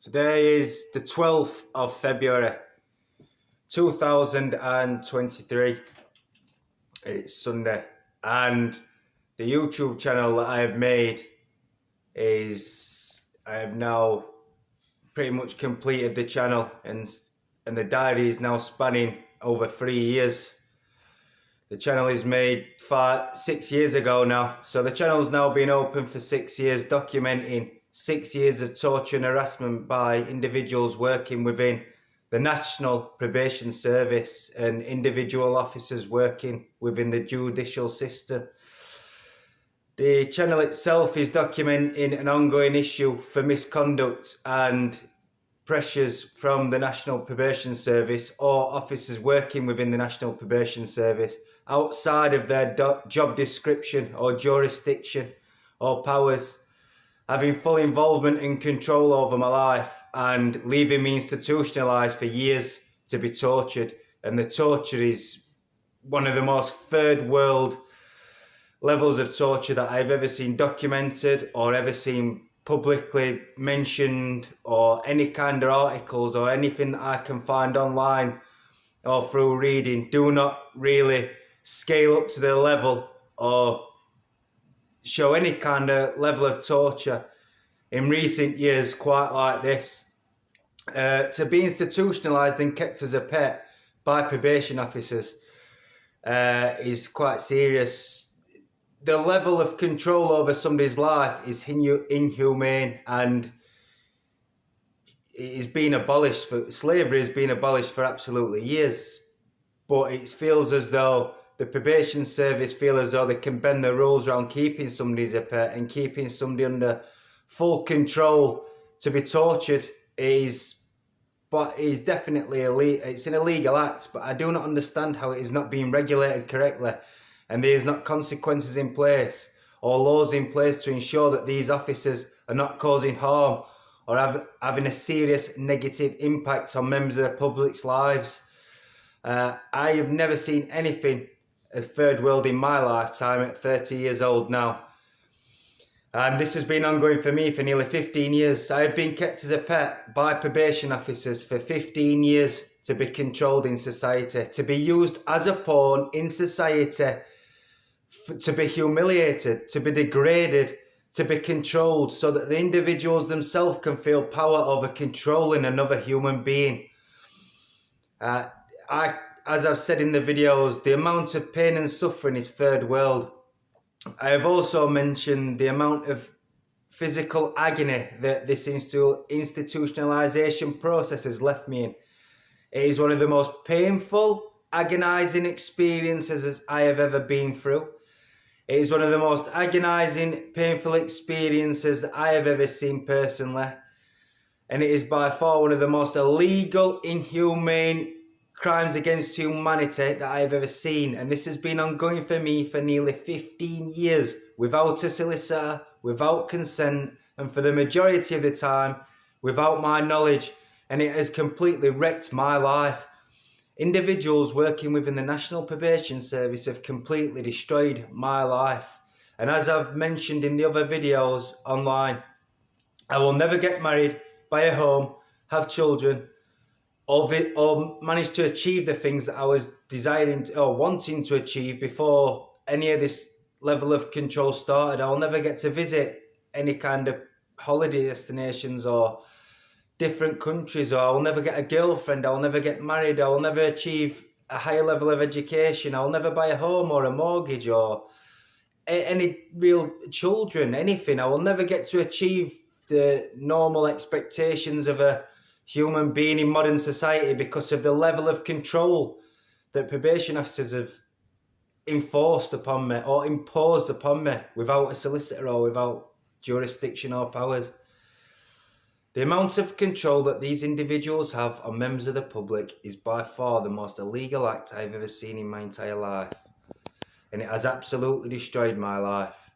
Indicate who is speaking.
Speaker 1: Today is the 12th of February 2023. It's Sunday, and the YouTube channel that I have made is I have now pretty much completed the channel, and the diary is now spanning over 3 years. The channel is made 6 years ago now, so the channel's now been open for 6 years, documenting 6 years of torture and harassment by individuals working within the National Probation Service and individual officers working within the judicial system. The channel itself is documenting an ongoing issue for misconduct and pressures from the National Probation Service or officers working within the National Probation Service outside of their job description or jurisdiction or powers, having full involvement and control over my life and leaving me institutionalised for years to be tortured. And the torture is one of the most third world levels of torture that I've ever seen documented or ever seen publicly mentioned, or any kind of articles or anything that I can find online or through reading do not really scale up to the level or show any kind of level of torture in recent years quite like this. To be institutionalised and kept as a pet by probation officers is quite serious. The level of control over somebody's life is inhumane, and it has been abolished. Slavery has been abolished for absolutely years, but it feels as though the probation service feel as though they can bend the rules around keeping somebody as a pet and keeping somebody under full control to be tortured. But it is definitely it's an illegal act, but I do not understand how it is not being regulated correctly, and there is not consequences in place or laws in place to ensure that these officers are not causing harm or having a serious negative impact on members of the public's lives. I have never seen anything as third world in my lifetime at 30 years old now. And this has been ongoing for me for nearly 15 years. I have been kept as a pet by probation officers for 15 years to be controlled in society, to be used as a pawn in society, to be humiliated, to be degraded, to be controlled so that the individuals themselves can feel power over controlling another human being. As I've said in the videos, the amount of pain and suffering is third world. I have also mentioned the amount of physical agony that this institutionalisation process has left me in. It is one of the most painful, agonising experiences I have ever been through. It is one of the most agonising, painful experiences that I have ever seen personally. And it is by far one of the most illegal, inhumane crimes against humanity that I have ever seen. And this has been ongoing for me for nearly 15 years without a solicitor, without consent, and for the majority of the time without my knowledge. And it has completely wrecked my life. Individuals working within the National Probation Service have completely destroyed my life. And as I've mentioned in the other videos online, I will never get married, buy a home, have children, or manage to achieve the things that I was desiring or wanting to achieve before any of this level of control started. I'll never get to visit any kind of holiday destinations or different countries, or I'll never get a girlfriend, I'll never get married, I'll never achieve a higher level of education, I'll never buy a home or a mortgage or any real children, anything. I will never get to achieve the normal expectations of a human being in modern society because of the level of control that probation officers have enforced upon me or imposed upon me without a solicitor or without jurisdiction or powers. The amount of control that these individuals have on members of the public is by far the most illegal act I've ever seen in my entire life. And it has absolutely destroyed my life.